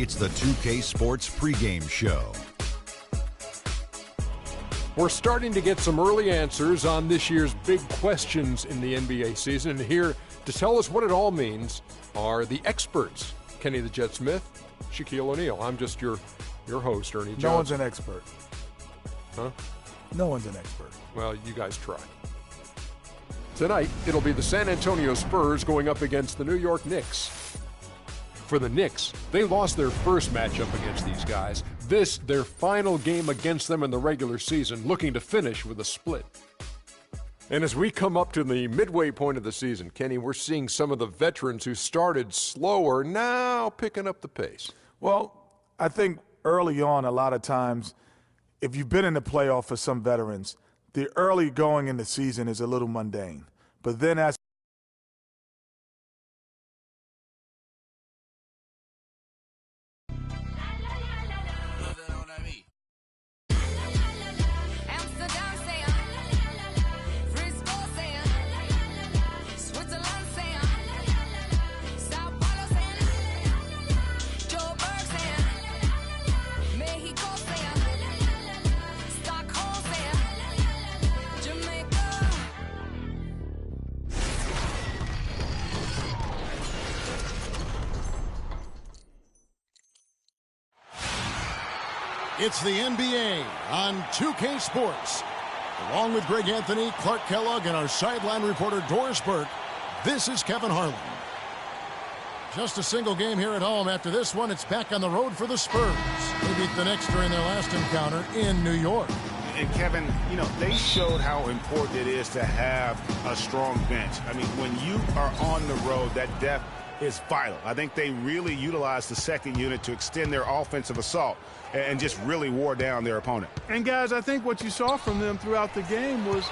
It's the 2K Sports pregame show. We're starting to get some early answers on this year's big questions in the NBA season. And here to tell us what it all means are the experts. Kenny the Jet Smith, Shaquille O'Neal. I'm just your host, Ernie Johnson. No one's an expert. Huh? No one's an expert. Well, you guys try. Tonight, it'll be the San Antonio Spurs going up against the New York Knicks. For the Knicks, they lost their first matchup against these guys. This, their final game against them in the regular season, looking to finish with a split. And as we come up to the midway point of the season, Kenny, we're seeing some of the veterans who started slower now picking up the pace. Well, I think early on, a lot of times, if you've been in the playoff for some veterans, the early going in the season is a little mundane. But then as It's the NBA on 2K Sports. Along with Greg Anthony, Clark Kellogg, and our sideline reporter Doris Burke, this is Kevin Harlan. Just a single game here at home. After this one, it's back on the road for the Spurs. They beat the Knicks during their last encounter in New York. And Kevin, you know, they showed how important it is to have a strong bench. I mean, when you are on the road, that depth is vital. I think they really utilized the second unit to extend their offensive assault and just really wore down their opponent. And, guys, I think what you saw from them throughout the game was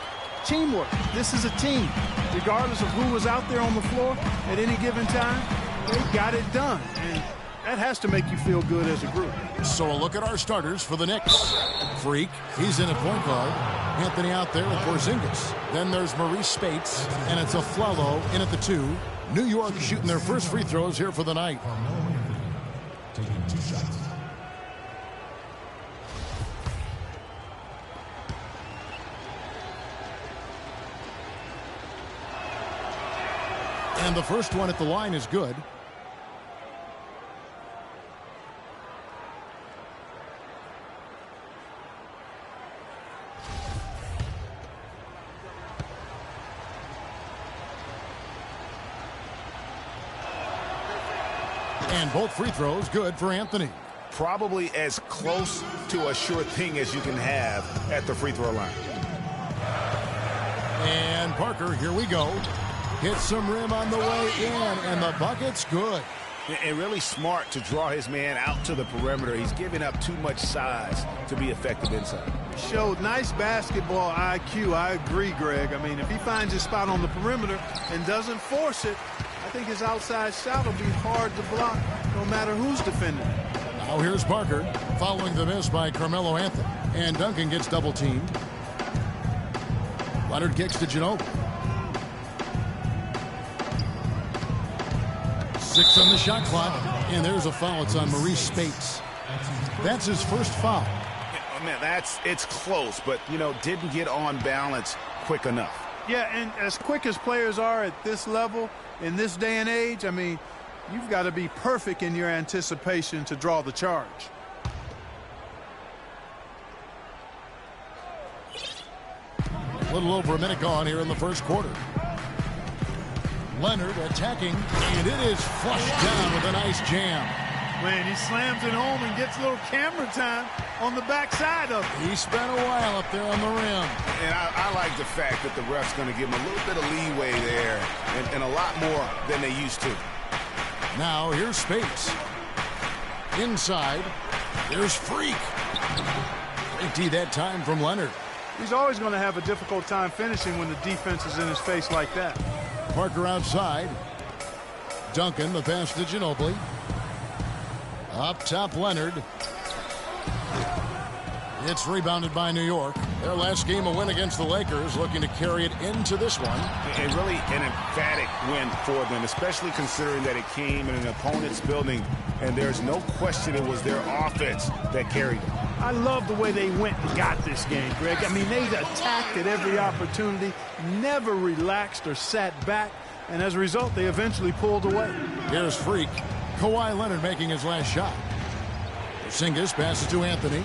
teamwork. This is a team. Regardless of who was out there on the floor at any given time, they got it done. And that has to make you feel good as a group. So a look at our starters for the Knicks. Freak, he's in at point guard. Anthony out there with Porzingis. Then there's Maurice Spates, and it's Afflalo in at the 2. New York shooting their first free throws here for the night. Taking 2 shots. And the first one at the line is good. And both free throws good for Anthony. Probably as close to a sure thing as you can have at the free throw line. And Parker, here we go. Hits some rim on the way in, and the bucket's good. And really smart to draw his man out to the perimeter. He's giving up too much size to be effective inside. Showed nice basketball IQ. I agree, Greg. I mean, if he finds his spot on the perimeter and doesn't force it, I think his outside shot will be hard to block no matter who's defending. Now here's Parker following the miss by Carmelo Anthony. And Duncan gets double teamed. Leonard kicks to Ginobili. 6 on the shot clock. And there's a foul. It's on Maurice Spates. That's his first foul. Oh, man, it's close, but, you know, didn't get on balance quick enough. Yeah, and as quick as players are at this level, in this day and age, I mean, you've got to be perfect in your anticipation to draw the charge. A little over a minute gone here in the first quarter. Leonard attacking, and it is flushed down with a nice jam. Man, he slams it home and gets a little camera time on the backside of it. He spent a while up there on the rim. And I like the fact that the ref's going to give him a little bit of leeway there and a lot more than they used to. Now here's Spates. Inside, there's Freak. Great D that time from Leonard. He's always going to have a difficult time finishing when the defense is in his face like that. Parker outside. Duncan, the pass to Ginobili. Up top, Leonard. It's rebounded by New York. Their last game, a win against the Lakers, looking to carry it into this one. And really an emphatic win for them, especially considering that it came in an opponent's building, and there's no question it was their offense that carried them. I love the way they went and got this game, Greg. I mean, they attacked at every opportunity, never relaxed or sat back, and as a result, they eventually pulled away. Here's Freak. Kawhi Leonard making his last shot. Porzingis passes to Anthony.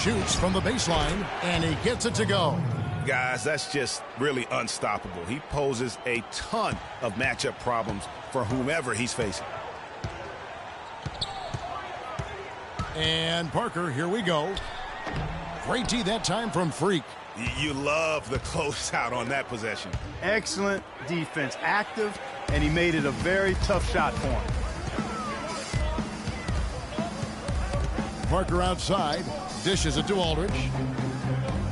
Shoots from the baseline, and he gets it to go. Guys, that's just really unstoppable. He poses a ton of matchup problems for whomever he's facing. And Parker, here we go. Great D that time from Freak. You love the closeout on that possession. Excellent defense, active, and he made it a very tough shot for him. Parker outside, dishes it to Aldridge.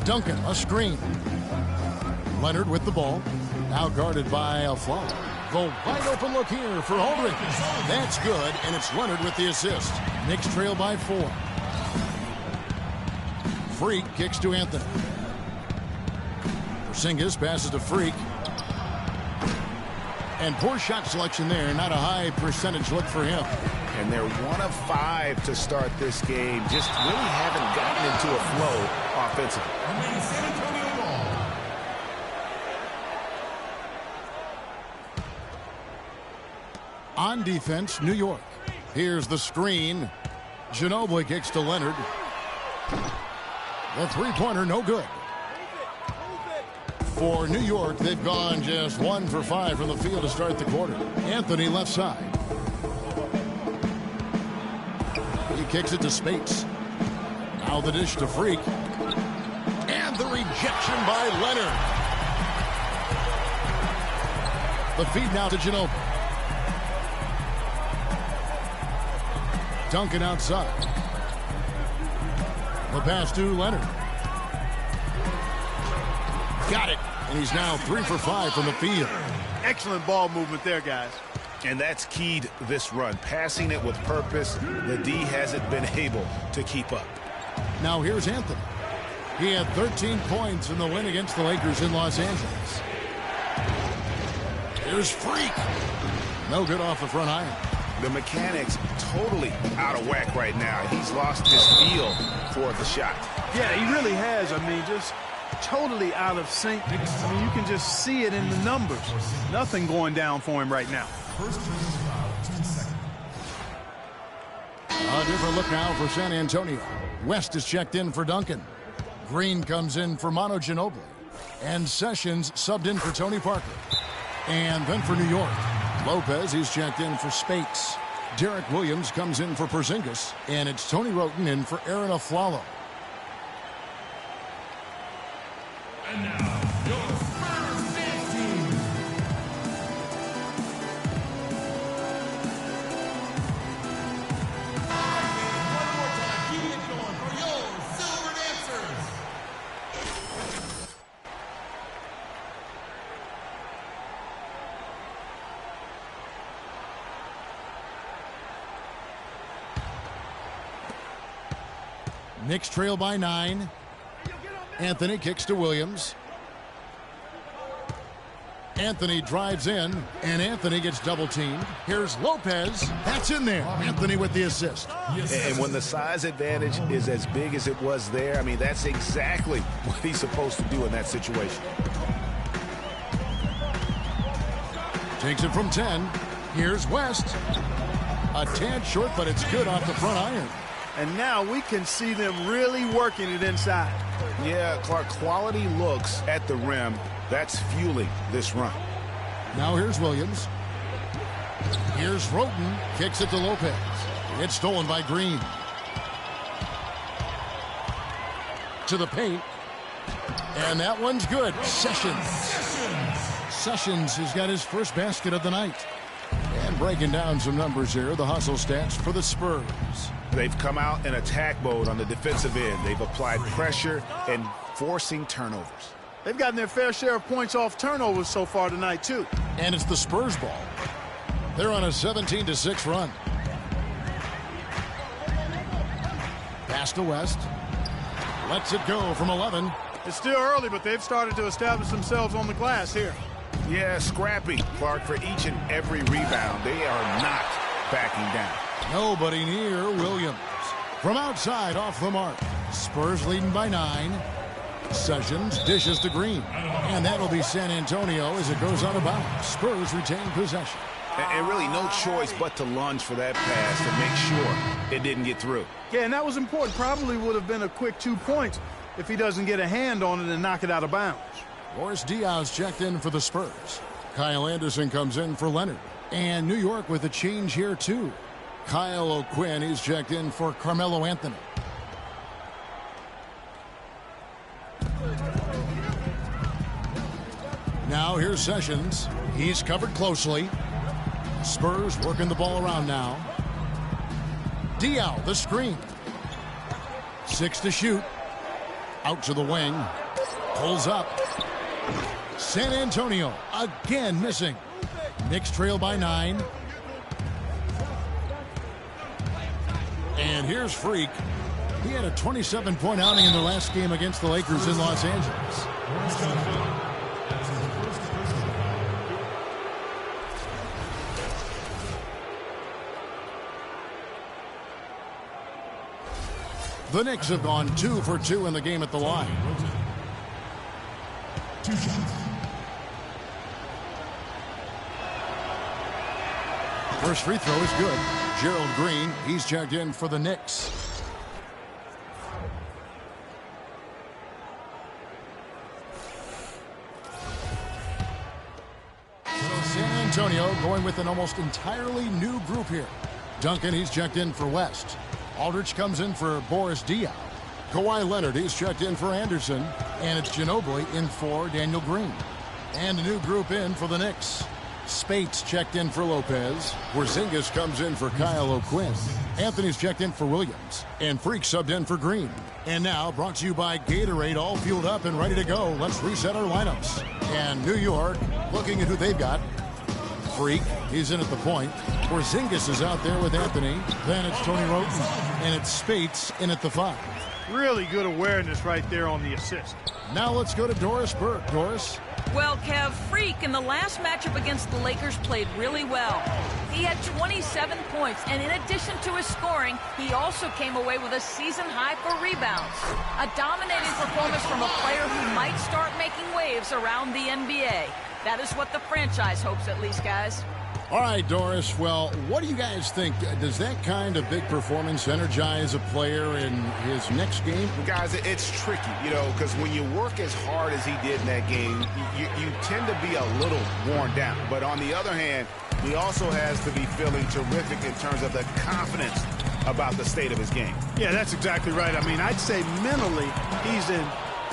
Duncan, a screen. Leonard with the ball, now guarded by a foul. The wide open look here for Aldridge. That's good, and it's Leonard with the assist. Knicks trail by 4. Freak kicks to Anthony. Porzingis passes to Freak. And poor shot selection there, not a high percentage look for him. And they're 1 of 5 to start this game. Just really haven't gotten into a flow offensively. On defense, New York. Here's the screen. Ginobili kicks to Leonard. The three-pointer, no good. For New York, they've gone just 1 for 5 from the field to start the quarter. Anthony left side. He kicks it to Spates. Now the dish to Freak. And the rejection by Leonard. The feed now to Ginobili. Duncan outside. The pass to Leonard. Got it. And he's now 3 for 5 from the field. Excellent ball movement there, guys. And that's keyed this run. Passing it with purpose. The D hasn't been able to keep up. Now here's Anthony. He had 13 points in the win against the Lakers in Los Angeles. Here's Freak. No good off the front iron. The mechanics totally out of whack right now. He's lost his feel for the shot. Yeah, he really has. I mean, just totally out of sync. I mean, you can just see it in the numbers. Nothing going down for him right now. A different look now for San Antonio. West is checked in for Duncan. Green comes in for Manu Ginobili. And Sessions subbed in for Tony Parker. And then for New York, Lopez, he's checked in for Spates. Derek Williams comes in for Porzingis. And it's Tony Roten in for Aaron Aflalo. And now, your Spurs dance team. One more time, keep it going for your Silver Dancers. Knicks trail by 9. Anthony kicks to Williams. Anthony drives in, and Anthony gets double-teamed. Here's Lopez. That's in there. Anthony with the assist. And when the size advantage is as big as it was there, I mean, that's exactly what he's supposed to do in that situation. Takes it from 10. Here's West. A tad short, but it's good off the front iron. And now we can see them really working it inside. Yeah, Clark, quality looks at the rim. That's fueling this run. Now here's Williams. Here's Roten. Kicks it to Lopez. It's stolen by Green. To the paint. And that one's good. Sessions. Sessions has got his first basket of the night. And breaking down some numbers here, the hustle stats for the Spurs. They've come out in attack mode on the defensive end. They've applied pressure and forcing turnovers. They've gotten their fair share of points off turnovers so far tonight, too. And it's the Spurs ball. They're on a 17-6 run. Pass to West. Lets it go from 11. It's still early, but they've started to establish themselves on the glass here. Yeah, scrappy, Clark, for each and every rebound. They are not backing down. Nobody near Williams. From outside, off the mark. Spurs leading by 9. Sessions dishes to Green. And that'll be San Antonio as it goes out of bounds. Spurs retain possession. And really no choice but to lunge for that pass to make sure it didn't get through. Yeah, and that was important. Probably would have been a quick 2 points if he doesn't get a hand on it and knock it out of bounds. Boris Diaz checked in for the Spurs. Kyle Anderson comes in for Leonard. And New York with a change here, too. Kyle O'Quinn is checked in for Carmelo Anthony. Now here's Sessions. He's covered closely. Spurs working the ball around now. Diaw, the screen. 6 to shoot. Out to the wing. Pulls up. San Antonio again missing. Knicks trail by 9. And here's Freak. He had a 27-point outing in the last game against the Lakers in Los Angeles. The Knicks have gone 2 for 2 in the game at the line. First free throw is good. Gerald Green, he's checked in for the Knicks. San Antonio going with an almost entirely new group here. Duncan, he's checked in for West. Aldridge comes in for Boris Diaw. Kawhi Leonard, he's checked in for Anderson. And it's Ginobili in for Daniel Green. And a new group in for the Knicks. Spates checked in for Lopez. Porzingis comes in for Kyle O'Quinn. Anthony's checked in for Williams. And Freak subbed in for Green. And now, brought to you by Gatorade, all fueled up and ready to go. Let's reset our lineups. And New York, looking at who they've got. Freak, he's in at the point. Porzingis is out there with Anthony. Then it's Tony Roten. And it's Spates in at the 5. Really good awareness right there on the assist. Now let's go to Doris Burke. Doris? Well, Kev, Freak in the last matchup against the Lakers played really well. He had 27 points, and in addition to his scoring, he also came away with a season high for rebounds. A dominating performance from a player who might start making waves around the NBA. That is what the franchise hopes, at least, guys. All right, Doris. Well, what do you guys think? Does that kind of big performance energize a player in his next game? Guys, it's tricky, because when you work as hard as he did in that game, you tend to be a little worn down. But on the other hand, he also has to be feeling terrific in terms of the confidence about the state of his game. Yeah, that's exactly right. I mean, I'd say mentally he's in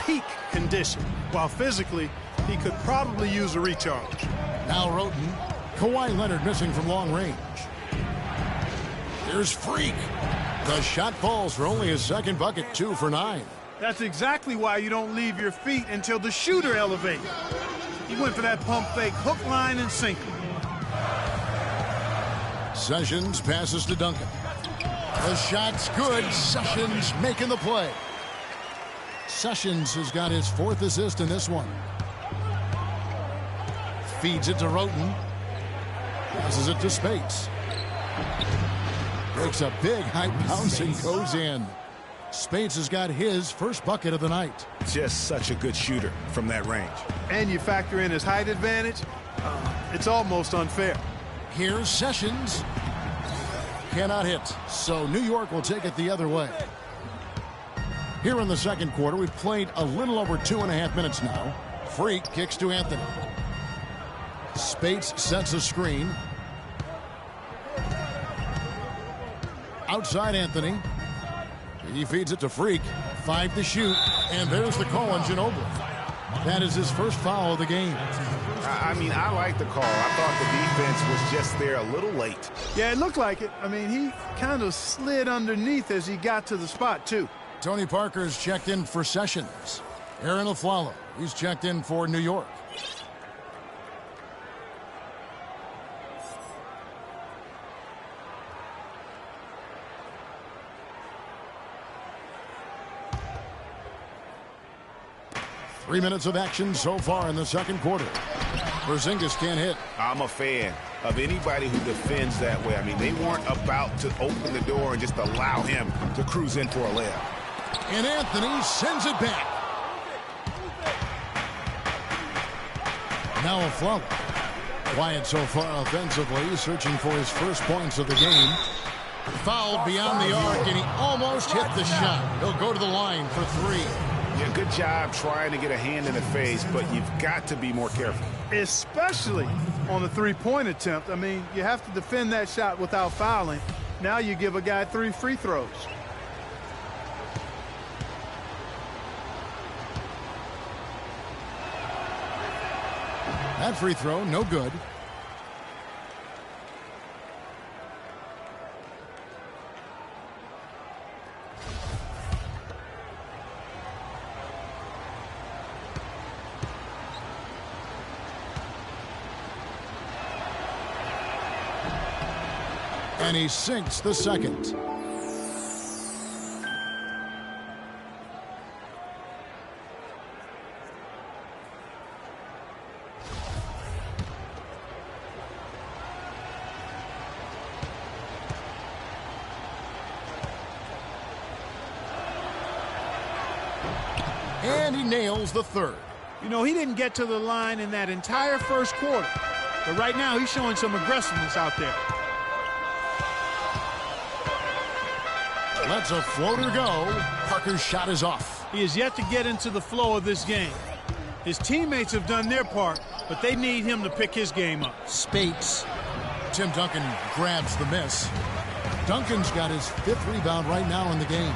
peak condition, while physically he could probably use a recharge. Now Roten. Kawhi Leonard missing from long range. Here's Freak. The shot falls for only his second bucket, 2 for 9. That's exactly why you don't leave your feet until the shooter elevates. He went for that pump fake, hook, line, and sinker. Sessions passes to Duncan. The shot's good. Sessions making the play. Sessions has got his 4th assist in this one. Feeds it to Roten. Passes it to Spates. Breaks a big high bounce and goes in. Spates has got his first bucket of the night. Just such a good shooter from that range. And you factor in his height advantage, it's almost unfair. Here's Sessions. Cannot hit. So New York will take it the other way. Here in the second quarter, we've played a little over 2.5 minutes now. Freak kicks to Anthony. Spates sets a screen. Outside Anthony. He feeds it to Freak. 5 to shoot. And there's the call on Ginobili. That is his first foul of the game. I mean, I like the call. I thought the defense was just there a little late. Yeah, it looked like it. I mean, he kind of slid underneath as he got to the spot, too. Tony Parker's checked in for Sessions. Aaron Aflalo, he's checked in for New York. 3 minutes of action so far in the second quarter. Porzingis can't hit. I'm a fan of anybody who defends that way. I mean, they weren't about to open the door and just allow him to cruise in for a layup. And Anthony sends it back. Now Afflalo. Quiet so far offensively, searching for his first points of the game. Fouled beyond the arc, and he almost hit the shot. He'll go to the line for 3. Yeah, good job trying to get a hand in the face, but you've got to be more careful. Especially on the three-point attempt. I mean, you have to defend that shot without fouling. Now you give a guy 3 free throws. That free throw, no good. And he sinks the second. And he nails the third. You know, he didn't get to the line in that entire first quarter. But right now, he's showing some aggressiveness out there. Lets a floater go. Parker's shot is off. He is yet to get into the flow of this game. His teammates have done their part, but they need him to pick his game up. Spates. Tim Duncan grabs the miss. Duncan's got his 5th rebound right now in the game.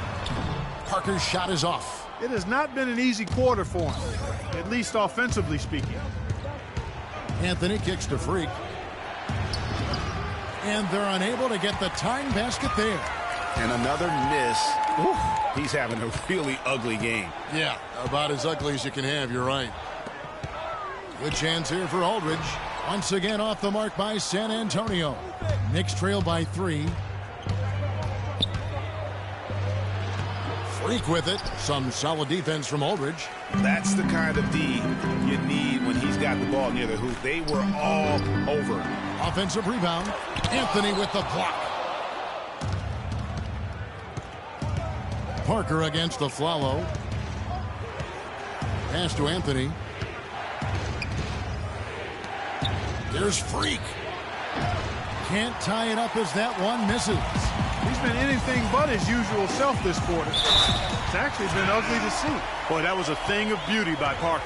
Parker's shot is off. It has not been an easy quarter for him, at least offensively speaking. Anthony kicks to Freak. And they're unable to get the tying basket there. And another miss. Ooh, he's having a really ugly game. Yeah, about as ugly as you can have, you're right. Good chance here for Aldridge. Once again off the mark by San Antonio. Knicks trail by 3. Freak with it. Some solid defense from Aldridge. That's the kind of D you need when he's got the ball near the hoop. They were all over. Offensive rebound. Anthony with the block. Parker against Afflalo. Pass to Anthony. There's Freak. Can't tie it up as that one misses. He's been anything but his usual self this quarter. It's actually been ugly to see. Boy, that was a thing of beauty by Parker.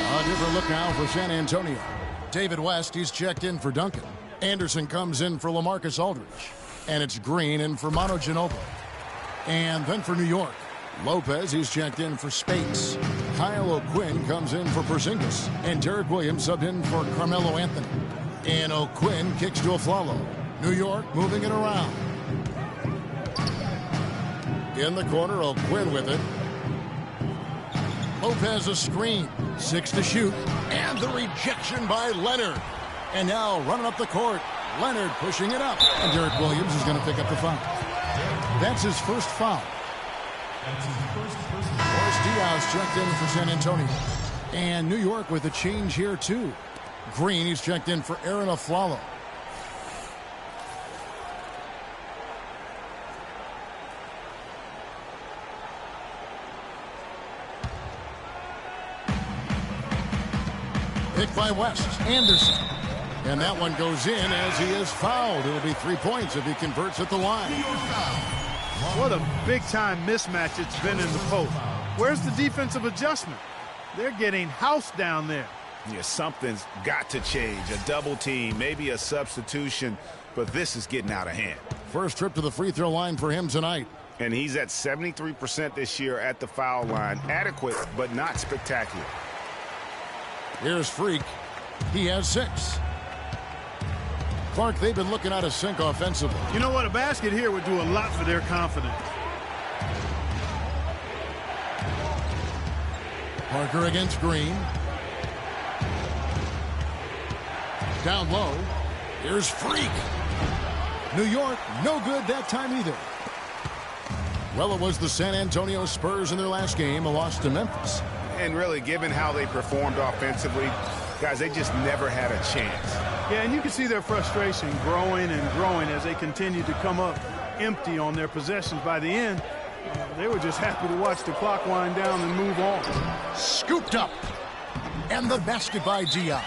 A different look now for San Antonio. David West, he's checked in for Duncan. Anderson comes in for LaMarcus Aldridge. And it's Green in for Manu Ginobili. And then for New York, Lopez, he's checked in for Spates. Kyle O'Quinn comes in for Porzingis. And Derek Williams subbed in for Carmelo Anthony. And O'Quinn kicks to Afflalo. New York moving it around. In the corner, O'Quinn with it. Lopez a screen. 6 to shoot. And the rejection by Leonard. And now running up the court. Leonard pushing it up. And Derek Williams is going to pick up the foul. That's his first foul. Boris Diaz checked in for San Antonio. And New York with a change here too. Green, he's checked in for Aaron Afflalo. Picked by West. Anderson. And that one goes in as he is fouled. It'll be 3 points if he converts at the line. What a big-time mismatch it's been in the post. Where's the defensive adjustment? They're getting housed down there. Yeah, something's got to change. A double team, maybe a substitution, but this is getting out of hand. First trip to the free throw line for him tonight. And he's at 73% this year at the foul line. Adequate, but not spectacular. Here's Freak. He has 6. Clark, they've been looking out of sync offensively. You know what? A basket here would do a lot for their confidence. Parker against Green. down low. Here's Freak. New York, no good that time either. Well, it was the San Antonio Spurs in their last game, a loss to Memphis. And really, given how they performed offensively, guys, they just never had a chance. Yeah, and you can see their frustration growing and growing as they continue to come up empty on their possessions. By the end, they were just happy to watch the clock wind down and move on. Scooped up. And the basket by Diop.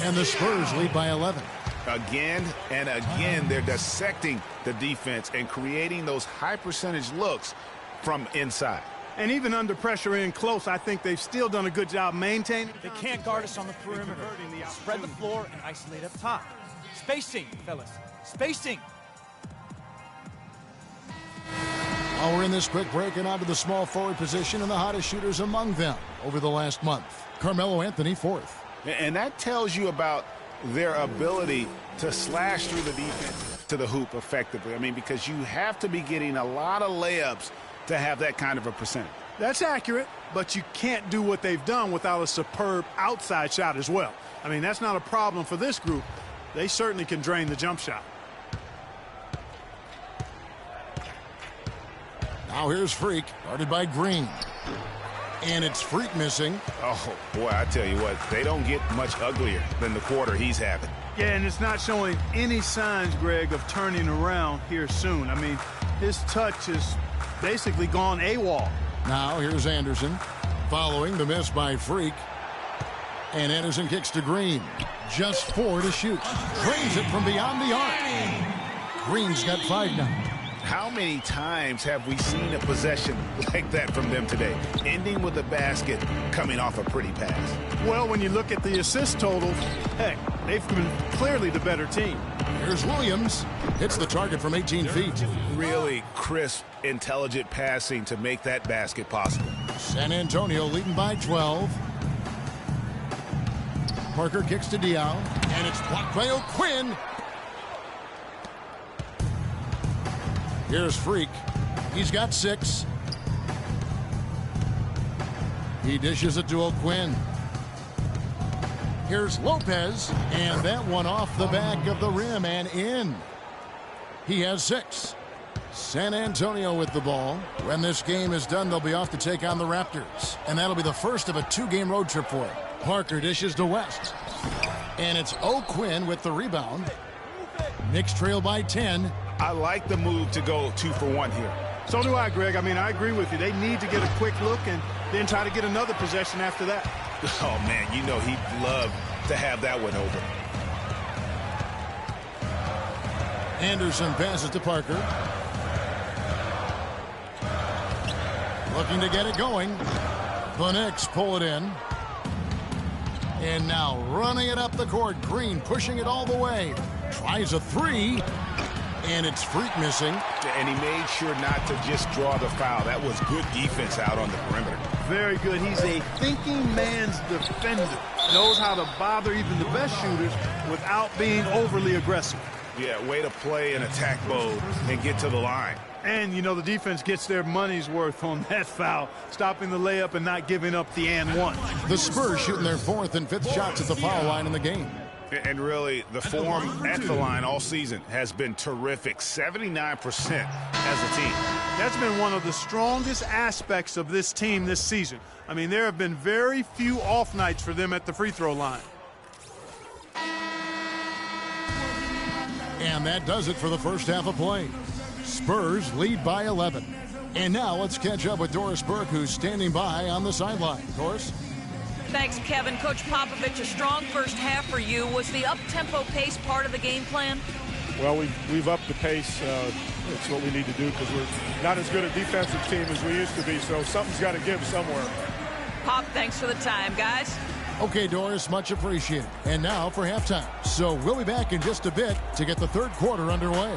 And the Spurs lead by 11. Again and again, they're dissecting the defense and creating those high percentage looks from inside. And even under pressure in close, I think they've still done a good job maintaining. They can't guard us on the perimeter. Spread the floor and isolate up top. Spacing, fellas. Spacing. While we're in this quick break and onto the small forward position and the hottest shooters among them over the last month. Carmelo Anthony, fourth. And that tells you about their ability to slash through the defense to the hoop effectively. I mean, because you have to be getting a lot of layups to have that kind of a percentage. That's accurate, but you can't do what they've done without a superb outside shot as well. I mean, that's not a problem for this group. They certainly can drain the jump shot. Now here's Freak, guarded by Green. And it's Freak missing. Oh, boy, I tell you what, they don't get much uglier than the quarter he's having. Yeah, and it's not showing any signs, Greg, of turning around here soon. I mean, his touch is basically gone AWOL. Now here's Anderson, following the miss by Freak. And Anderson kicks to Green. Just 4 to shoot. Drains it from beyond the arc. Green's got 5 now. How many times have we seen a possession like that from them today, ending with a basket coming off a pretty pass? Well, when you look at the assist totals, heck, they've been clearly the better team. Here's Williams. Hits the target from 18 feet. Really crisp, intelligent passing to make that basket possible. San Antonio leading by 12. Parker kicks to Diaw, and it's blocked by O'Quinn. Here's Freak. He's got 6. He dishes it to O'Quinn. Here's Lopez, and that one off the back of the rim and in. He has 6. San Antonio with the ball. When this game is done, they'll be off to take on the Raptors. And that'll be the first of a 2-game road trip for him. Parker dishes to West. And it's O'Quinn with the rebound. Knicks trail by 10. I like the move to go 2 for 1 here. So do I, Greg. I mean, I agree with you. They need to get a quick look and then try to get another possession after that. Oh, man, you know he'd love to have that one over. Anderson passes to Parker. Looking to get it going. The Knicks pull it in. And now running it up the court. Green pushing it all the way. Tries a 3. And it's Freak missing. And he made sure not to just draw the foul. That was good defense out on the perimeter. Very good. He's a thinking man's defender. Knows how to bother even the best shooters without being overly aggressive. Yeah, way to play in attack mode and get to the line. And, you know, the defense gets their money's worth on that foul, stopping the layup and not giving up the and one. The Spurs shooting their 4th and 5th shots at the foul line in the game. And really, the form at the line all season has been terrific. 79% as a team. That's been one of the strongest aspects of this team this season. I mean, there have been very few off nights for them at the free throw line. And that does it for the first half of play. Spurs lead by 11. And now let's catch up with Doris Burke, who's standing by on the sideline. Doris? Thanks, Kevin. Coach Popovich, a strong first half for you. Was the up-tempo pace part of the game plan? Well, we've upped the pace. It's what we need to do because we're not as good a defensive team as we used to be, so something's got to give somewhere. Pop, thanks for the time, guys. Okay, Doris, much appreciated. And now for halftime. So we'll be back in just a bit to get the third quarter underway.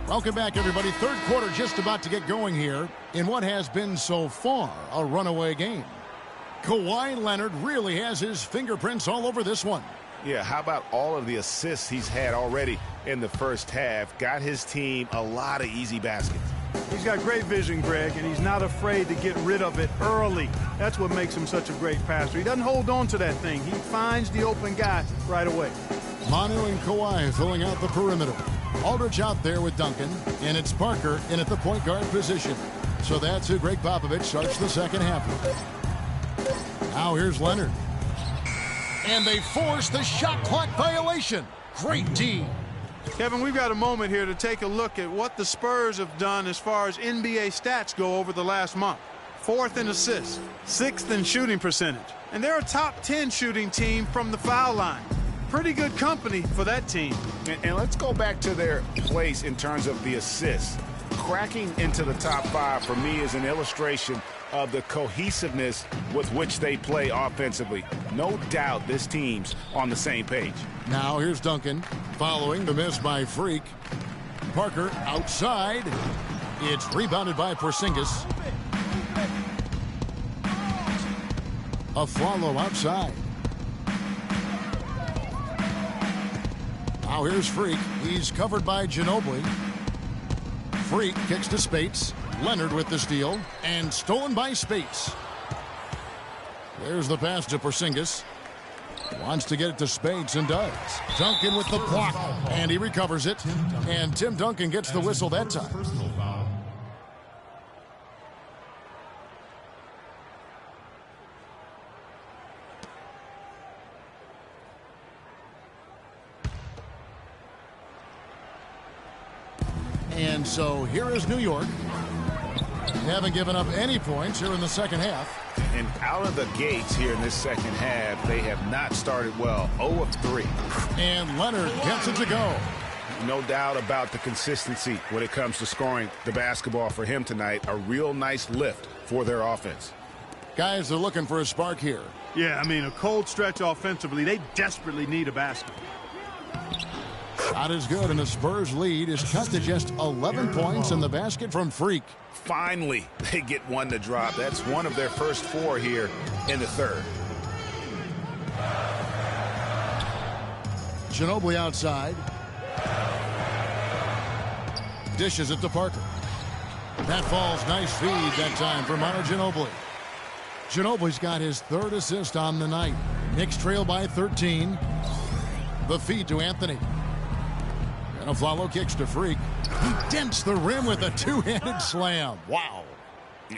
Welcome back, everybody. Third quarter just about to get going here in what has been so far a runaway game. Kawhi Leonard really has his fingerprints all over this one. Yeah, how about all of the assists he's had already in the first half? Got his team a lot of easy baskets. He's got great vision, Greg, and he's not afraid to get rid of it early. That's what makes him such a great passer. He doesn't hold on to that thing. He finds the open guy right away. Manu and Kawhi filling out the perimeter. Aldridge out there with Duncan, and it's Parker in at the point guard position. So that's who Greg Popovich starts the second half with. Now here's Leonard. And they force the shot clock violation. Great D. Kevin, we've got a moment here to take a look at what the Spurs have done as far as NBA stats go over the last month. 4th in assists, 6th in shooting percentage. And they're a top 10 shooting team from the foul line. Pretty good company for that team. And let's go back to their place in terms of the assists. Cracking into the top 5 for me is an illustration of the cohesiveness with which they play offensively. No doubt this team's on the same page. Now here's Duncan following the miss by Freak. Parker outside. It's rebounded by Porzingis. A follow outside. Now here's Freak. He's covered by Ginobili. Freak kicks to Spates. Leonard with the steal. And stolen by Spates. There's the pass to Porzingis. Wants to get it to Spates and does. Duncan with the block. And he recovers it. And Tim Duncan gets the whistle that time. And so here is New York. They haven't given up any points here in the second half. And out of the gates here in this second half, they have not started well. 0 of 3. And Leonard gets it to go. No doubt about the consistency when it comes to scoring the basketball for him tonight. A real nice lift for their offense. Guys, they're looking for a spark here. Yeah, I mean, a cold stretch offensively. They desperately need a basket. Shot is good, and the Spurs lead is cut to just 11 points in the basket from Freak. Finally, they get one to drop. That's one of their first 4 here in the third. Ginobili outside. Dishes it to Parker. That falls. Nice feed that time for Manu Ginobili. Ginobili's got his 3rd assist on the night. Knicks trail by 13. The feed to Anthony. And a follow kicks to Freak. He dents the rim with a 2-handed slam. Wow.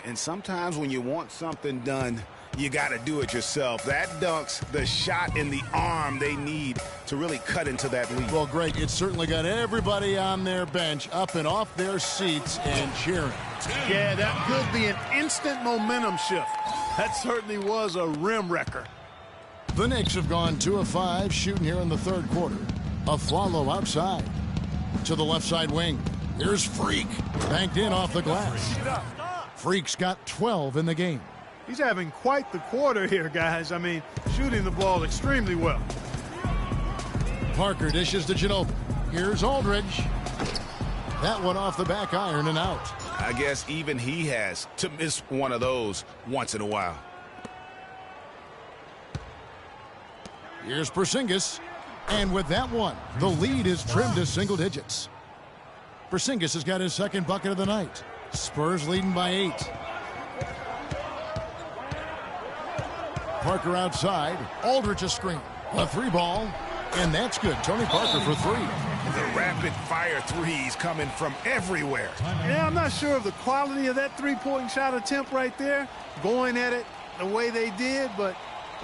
And sometimes when you want something done, you got to do it yourself. That dunks the shot in the arm they need to really cut into that lead. Well, Greg, it certainly got everybody on their bench up and off their seats and cheering. Yeah, that could be an instant momentum shift. That certainly was a rim wrecker. The Knicks have gone 2 of 5 shooting here in the third quarter. A follow outside to the left side wing. Here's Freak. Banked in off the glass. Freak's got 12 in the game. He's having quite the quarter here, guys. I mean, shooting the ball extremely well. Parker dishes to Ginobili. Here's Aldridge. That one off the back iron and out. I guess even he has to miss one of those once in a while. Here's Porzingis. And with that one, the lead is trimmed to single digits. Porzingis has got his 2nd bucket of the night. Spurs leading by 8. Parker outside. Aldridge a screen. A 3-ball. And that's good. Tony Parker for 3. The rapid-fire threes coming from everywhere. Yeah, I'm not sure of the quality of that 3-point shot attempt right there. Going at it the way they did, but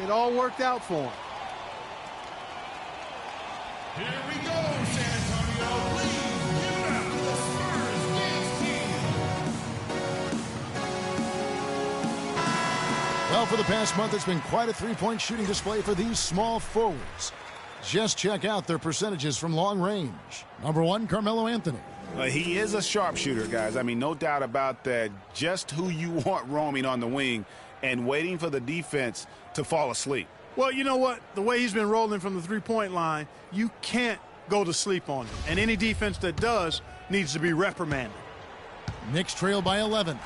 it all worked out for them. Here we go, San Antonio. Please give it up to the Spurs dance team. Well, for the past month, it's been quite a 3-point shooting display for these small forwards. Just check out their percentages from long range. Number 1, Carmelo Anthony. He is a sharpshooter, guys. I mean, no doubt about that. Just who you want roaming on the wing and waiting for the defense to fall asleep. Well, you know what? The way he's been rolling from the 3-point line, you can't go to sleep on him. And any defense that does needs to be reprimanded. Knicks trail by 11.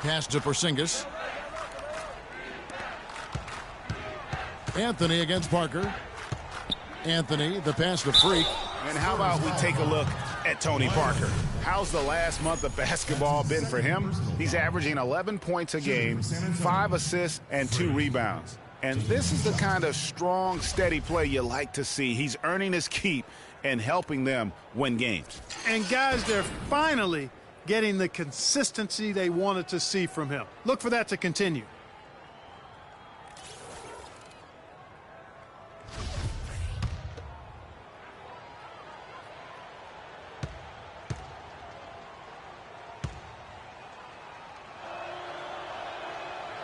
Pass to Porzingis. Anthony against Parker. Anthony, the pass to Freak. And how about we take a look at Tony Parker? How's the last month of basketball been for him? He's averaging 11 points a game, 5 assists, and 2 rebounds. And this is the kind of strong, steady play you like to see. He's earning his keep and helping them win games. And guys, they're finally getting the consistency they wanted to see from him. Look for that to continue.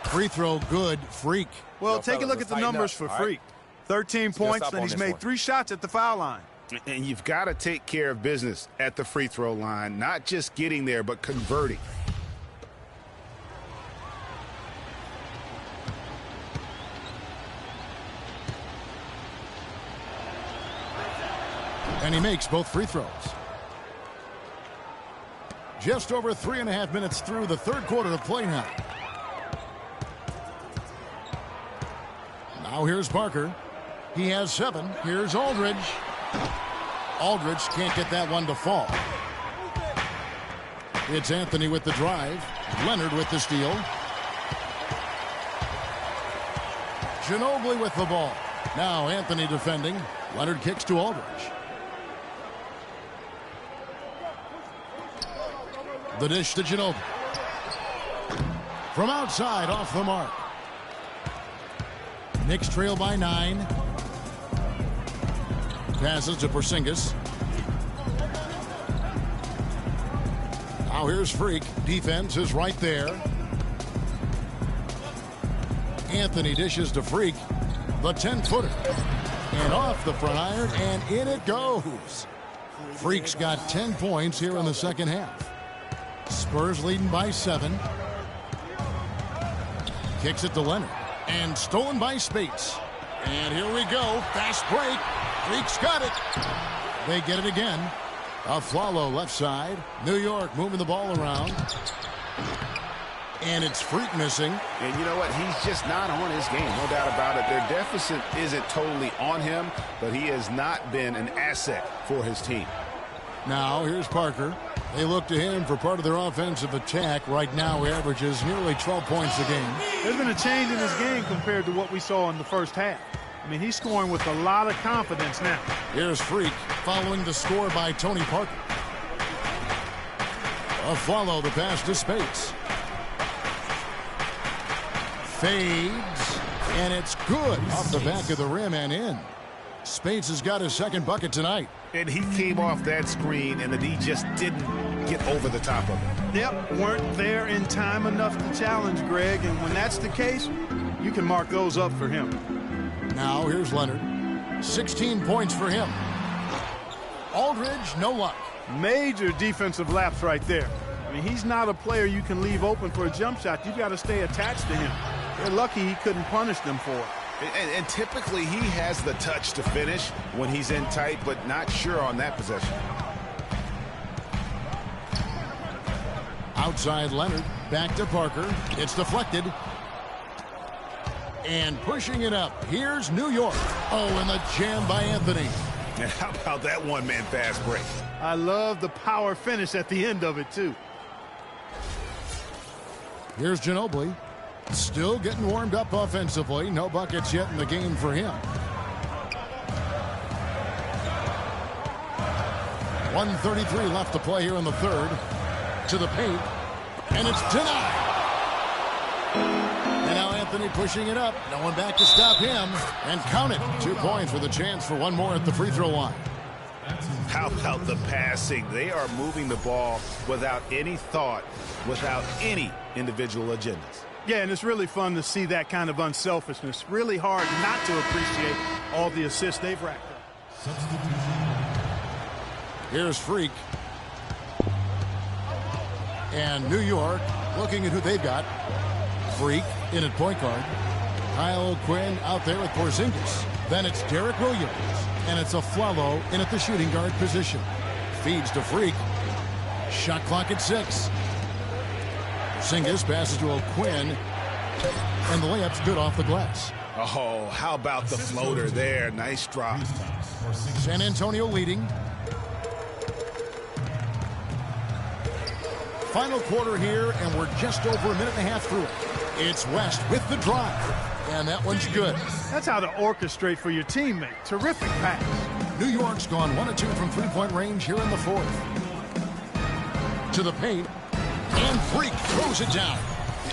Free throw good. Freak. Well, take a look at the numbers for Freak. 13 points, and he's made 3 shots at the foul line. And you've got to take care of business at the free throw line, not just getting there, but converting. And he makes both free throws. Just over 3.5 minutes through the third quarter of play now. Now here's Parker. He has 7. Here's Aldridge. Aldridge can't get that one to fall. It's Anthony with the drive. Leonard with the steal. Ginobili with the ball. Now Anthony defending. Leonard kicks to Aldridge. The dish to Ginobili. From outside, off the mark. Knicks trail by 9. Passes to Porzingis. Now here's Freak. Defense is right there. Anthony dishes to Freak. The 10-footer. And off the front iron, and in it goes. Freak's got 10 points here in the second half. Spurs leading by 7. Kicks it to Leonard. And stolen by Spates. And here we go. Fast break. Freak's got it. They get it again. Aflalo left side. New York moving the ball around. And it's Freak missing. And you know what? He's just not on his game. No doubt about it. Their deficit isn't totally on him, but he has not been an asset for his team. Now here's Parker. They look to him for part of their offensive attack. Right now he averages nearly 12 points a game. There's been a change in his game compared to what we saw in the first half. I mean, he's scoring with a lot of confidence now. Here's Freak following the score by Tony Parker. Follow the pass to Spates. Fades, and it's good off the back of the rim and in. Spates has got his second bucket tonight. And he came off that screen, and the D just didn't get over the top of it. Yep, weren't there in time enough to challenge Greg, and when that's the case, you can mark those up for him. Now here's Leonard. 16 points for him. Aldridge, no luck. Major defensive lapse right there. I mean, he's not a player you can leave open for a jump shot. You've got to stay attached to him. They're lucky he couldn't punish them for it. And typically he has the touch to finish when he's in tight, but not sure on that possession. Outside Leonard, back to Parker. It's deflected. And pushing it up, here's New York. Oh, and the jam by Anthony. And how about that one-man fast break? I love the power finish at the end of it, too. Here's Ginobili. Still getting warmed up offensively. No buckets yet in the game for him. 1:33 left to play here in the third. To the paint. And it's denied. And now Anthony pushing it up. No one back to stop him. And count it. 2 points with a chance for one more at the free throw line. How about the passing? They are moving the ball without any thought, without any individual agendas. Yeah, and it's really fun to see that kind of unselfishness. Really hard not to appreciate all the assists they've racked up. Here's Freak. And New York looking at who they've got. Freak in at point guard. Kyle Quinn out there with Porzingis. Then it's Derek Williams. And it's Aflalo in at the shooting guard position. feeds to Freak. Shot clock at 6. Porzingis passes to O'Quinn. And the layup's good off the glass. Oh, how about the floater there? Nice drop. San Antonio leading. Final quarter here, and we're just over a minute and a half through it. It's West with the drive, and that one's good. That's how to orchestrate for your teammate. Terrific pass. New York's gone 1 of 2 from three-point range here in the fourth. To the paint, and Freak throws it down.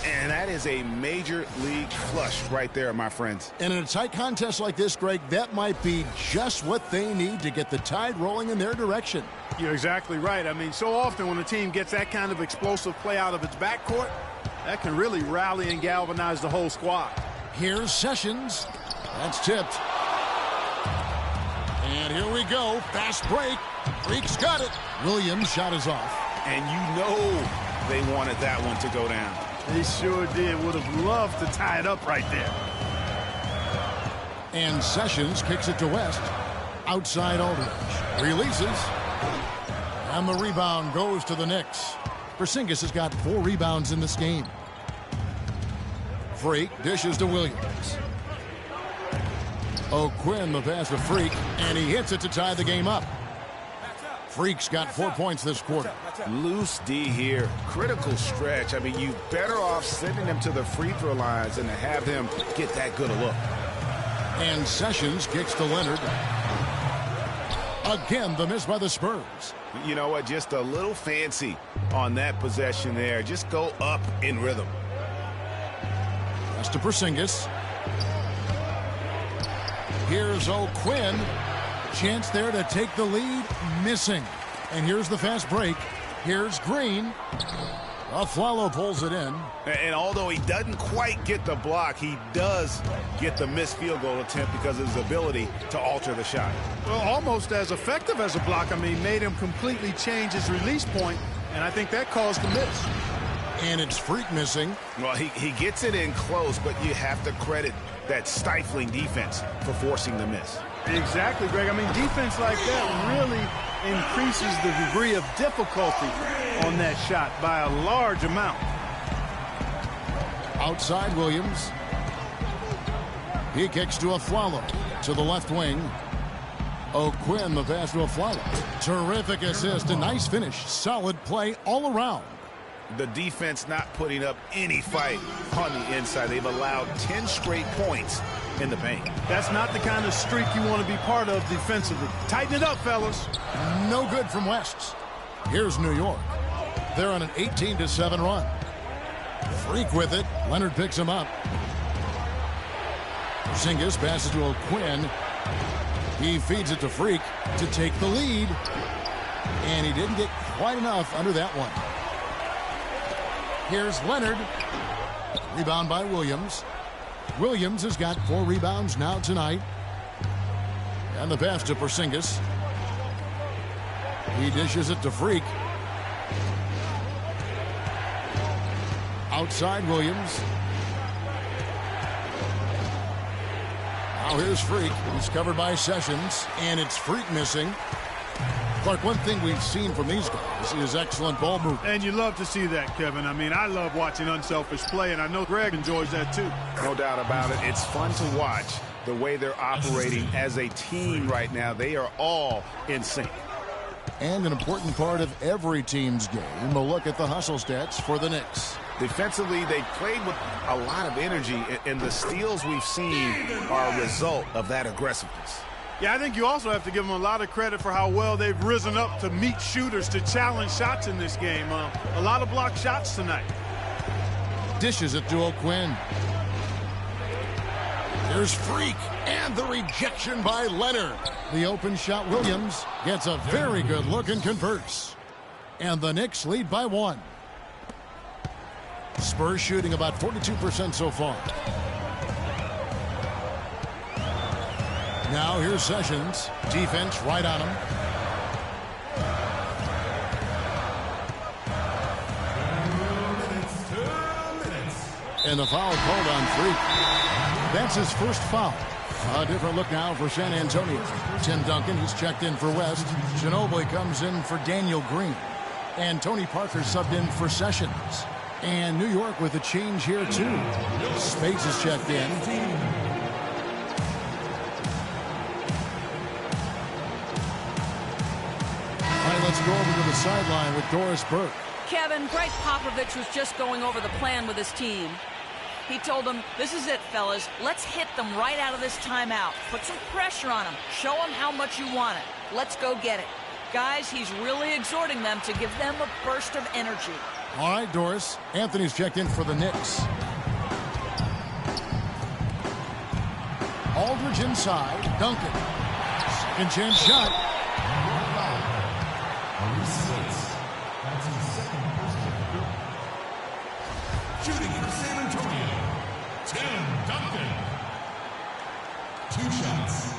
And that is a major league flush right there, my friends. And in a tight contest like this, Greg, that might be just what they need to get the tide rolling in their direction. You're exactly right. I mean, so often when a team gets that kind of explosive play out of its backcourt, that can really rally and galvanize the whole squad. Here's Sessions. That's tipped. And here we go. Fast break. Freak's got it. Williams' shot is off. And you know they wanted that one to go down. They sure did. Would have loved to tie it up right there. And Sessions kicks it to West. Outside Aldridge. Releases. And the rebound goes to the Knicks. Porzingis has got 4 rebounds in this game. Freak dishes to Williams. O'Quinn the pass to Freak, and he hits it to tie the game up. Freak's got 4 points this quarter. Loose D here. Critical stretch. I mean, you better off sending him to the free throw lines than to have him get that good a look. And Sessions kicks to Leonard. Again, the miss by the Spurs. You know what? Just a little fancy on that possession there. Just go up in rhythm. That's to Porzingis. Here's O'Quinn. Chance there to take the lead. Missing. And here's the fast break. Here's Green. Afflalo pulls it in. And although he doesn't quite get the block, he does get the missed field goal attempt because of his ability to alter the shot. Well, almost as effective as a block. I mean, made him completely change his release point, and I think that caused the miss. And it's Freak missing. Well, he gets it in close, but you have to credit that stifling defense for forcing the miss. Exactly, Greg. I mean, defense like that really increases the degree of difficulty on that shot by a large amount. Outside Williams. He kicks to Afflalo to the left wing. O'Quinn the pass to Afflalo. Terrific assist, a nice finish. Solid play all around. The defense not putting up any fight on the inside. They've allowed 10 straight points in the paint. That's not the kind of streak you want to be part of defensively. Tighten it up, fellas. No good from West. Here's New York. They're on an 18-7 run. Freak with it. Leonard picks him up. Porzingis passes to O'Quinn. He feeds it to Freak to take the lead. And he didn't get quite enough under that one. Here's Leonard. Rebound by Williams. Williams has got 4 rebounds now tonight. And the pass to Porzingis. He dishes it to Freak. Outside Williams. Now here's Freak. He's covered by Sessions. And it's Freak missing. Clark, one thing we've seen from these guys is excellent ball movement. And you love to see that, Kevin. I mean, I love watching unselfish play, and I know Greg enjoys that too. No doubt about it. It's fun to watch the way they're operating as a team right now. They are all in sync. And an important part of every team's game, a look at the hustle stats for the Knicks. Defensively, they played with a lot of energy, and the steals we've seen are a result of that aggressiveness. Yeah, I think you also have to give them a lot of credit for how well they've risen up to meet shooters to challenge shots in this game. A lot of blocked shots tonight. Dishes it to O'Quinn. There's Freak, and the rejection by Leonard. The open shot, Williams gets a very good look and converts. And the Knicks lead by 1. Spurs shooting about 42% so far. Now here's Sessions. Defense right on him. And the foul called on Freak. That's his first foul. A different look now for San Antonio. Tim Duncan, he's checked in for West. Ginobili comes in for Daniel Green. And Tony Parker subbed in for Sessions. And New York with a change here, too. Spades is checked in. All right, let's go over to the sideline with Doris Burke. Kevin, Greg Popovich was just going over the plan with his team. He told them, this is it, fellas. Let's hit them right out of this timeout. Put some pressure on them. Show them how much you want it. Let's go get it. Guys, he's really exhorting them to give them a burst of energy. All right, Doris. Anthony's checked in for the Knicks. Aldridge inside. Duncan. Second chance shot. Shooting for San Antonio, Tim Duncan. 2 shots.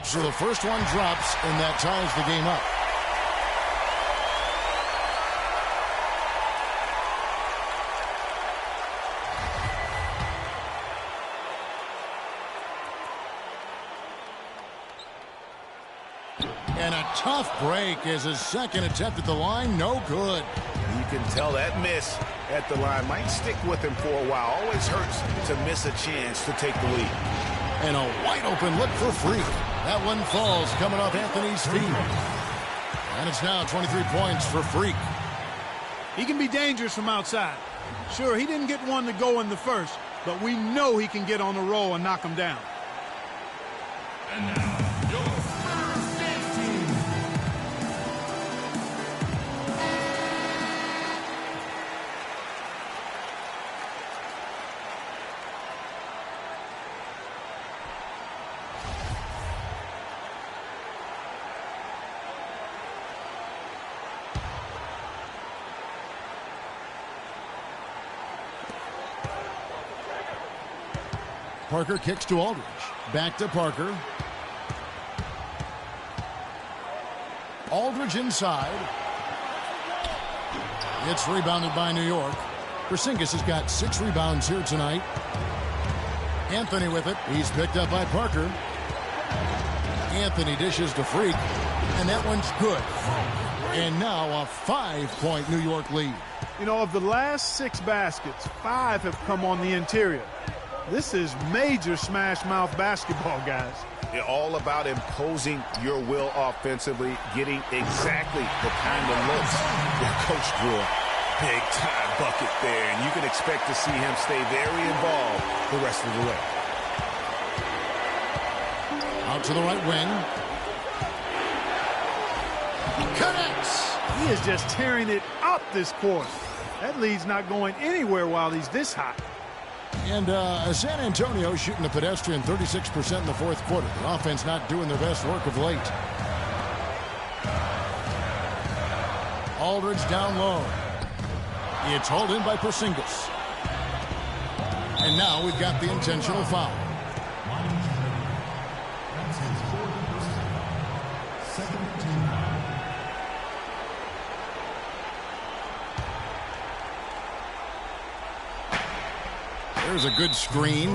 So the first one drops, and that ties the game up. And a tough break as his second attempt at the line, no good. You can tell that miss at the line might stick with him for a while. Always hurts to miss a chance to take the lead. And a wide open look for Freak. That one falls coming off Anthony's feet. And it's now 23 points for Freak. He can be dangerous from outside. Sure, he didn't get one to go in the first, but we know he can get on the roll and knock him down. And now, your Spurs dance team. Parker kicks to Aldridge. Back to Parker. Aldridge inside. It's rebounded by New York. Porzingis has got 6 rebounds here tonight. Anthony with it. He's picked up by Parker. Anthony dishes to Freak. And that one's good. And now a 5-point New York lead. You know, of the last 6 baskets, 5 have come on the interior. This is major smash mouth basketball, guys. They're all about imposing your will offensively, getting exactly the kind of looks their coach drew a big-time bucket there, and you can expect to see him stay very involved the rest of the way. Out to the right wing. Connects. He is just tearing it up this quarter. That lead's not going anywhere while he's this hot. And San Antonio shooting the pedestrian 36% in the fourth quarter. The offense not doing their best work of late. Aldridge down low. It's hauled in by Porzingis. And now we've got the intentional foul. That's his 4th personal foul. Second team foul. There's a good screen,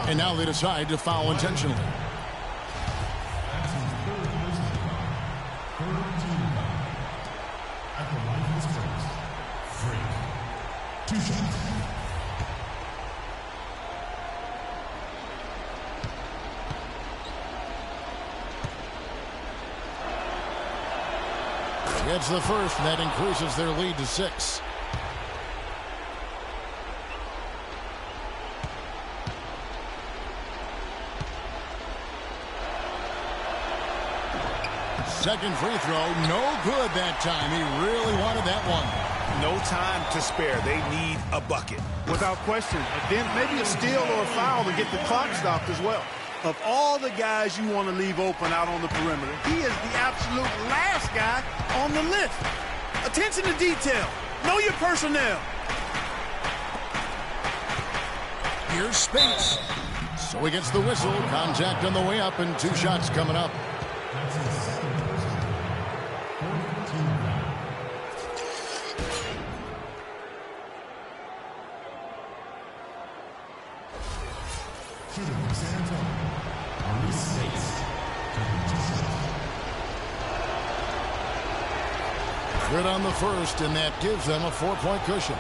and now they decide to foul intentionally. That's his 3rd personal foul. 3rd team foul. At the line of Spurs, Freak. 2 shots. Gets the first, and that increases their lead to 6. Second free throw, no good that time. He really wanted that one. No time to spare. They need a bucket. Without question. Then maybe a steal or a foul to get the clock stopped as well. Of all the guys you want to leave open out on the perimeter, he is the absolute last guy on the list. Attention to detail. Know your personnel. Here's Spades. So he gets the whistle. Contact on the way up, and 2 shots coming up. That's his second personal foul. Fourth team foul. Shooting from San Antonio, Maurice Space. Good on the first, and that gives them a 4-point cushion.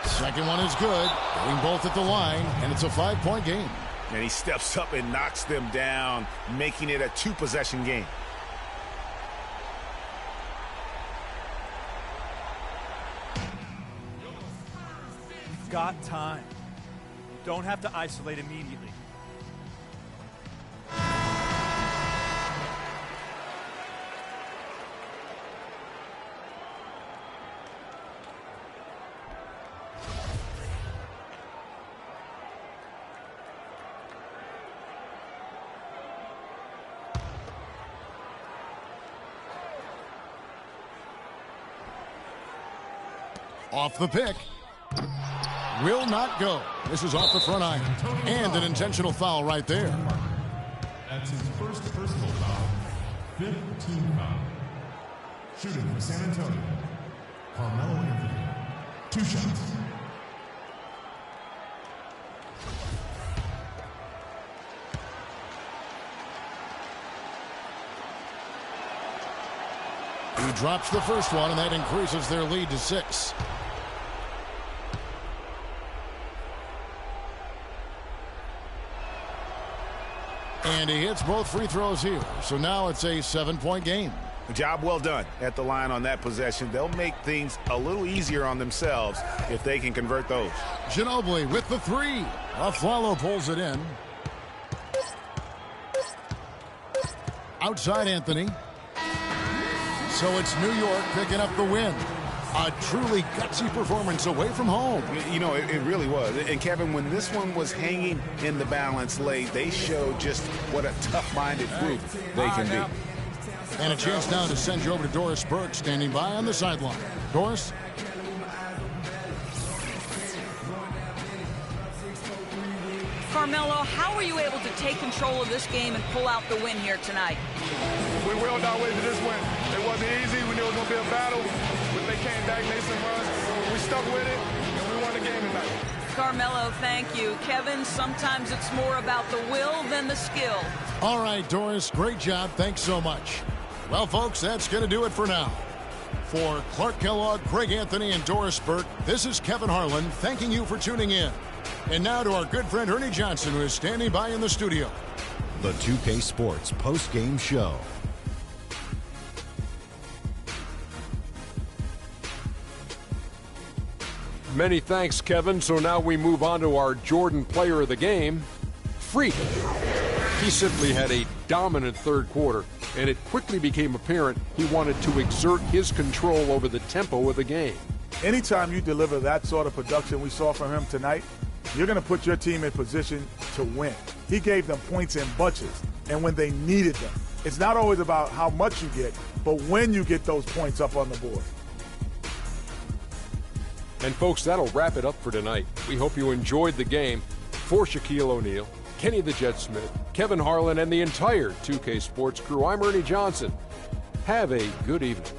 Second one is good. Getting both at the line, and it's a 5-point game. And he steps up and knocks them down, making it a 2-possession game. Got time. Don't have to isolate immediately. Off the pick. Will not go. This is off the front iron. And an intentional foul right there. That's his first personal foul. Fifth team foul. Shooting from San Antonio, Carmelo Anthony. 2 shots. He drops the first one, and that increases their lead to 6. And he hits both free throws here. So now it's a 7-point game. Job well done at the line on that possession. They'll make things a little easier on themselves if they can convert those. Ginobili with the 3. Afflalo pulls it in. Outside Anthony. So it's New York picking up the win. A truly gutsy performance away from home. You know, it really was. And Kevin, when this one was hanging in the balance late, they showed just what a tough-minded group they can be. And a chance now to send you over to Doris Burke, standing by on the sideline. Doris? Carmelo, how were you able to take control of this game and pull out the win here tonight? We willed our way to this win. It wasn't easy. We knew it was going to be a battle. But they came back, made some runs. We stuck with it, and we won the game tonight. Carmelo, thank you. Kevin, sometimes it's more about the will than the skill. All right, Doris, great job. Thanks so much. Well, folks, that's going to do it for now. For Clark Kellogg, Greg Anthony, and Doris Burke, this is Kevin Harlan thanking you for tuning in. And now to our good friend Ernie Johnson, who is standing by in the studio. The 2K Sports post-game show. Many thanks, Kevin. So now we move on to our Jordan player of the game, Freak. He simply had a dominant third quarter, and it quickly became apparent he wanted to exert his control over the tempo of the game. Anytime you deliver that sort of production we saw from him tonight, you're going to put your team in position to win. He gave them points in bunches, and when they needed them. It's not always about how much you get, but when you get those points up on the board. And folks, that'll wrap it up for tonight. We hope you enjoyed the game. For Shaquille O'Neal, Kenny the Jet Smith, Kevin Harlan, and the entire 2K Sports crew, I'm Ernie Johnson. Have a good evening.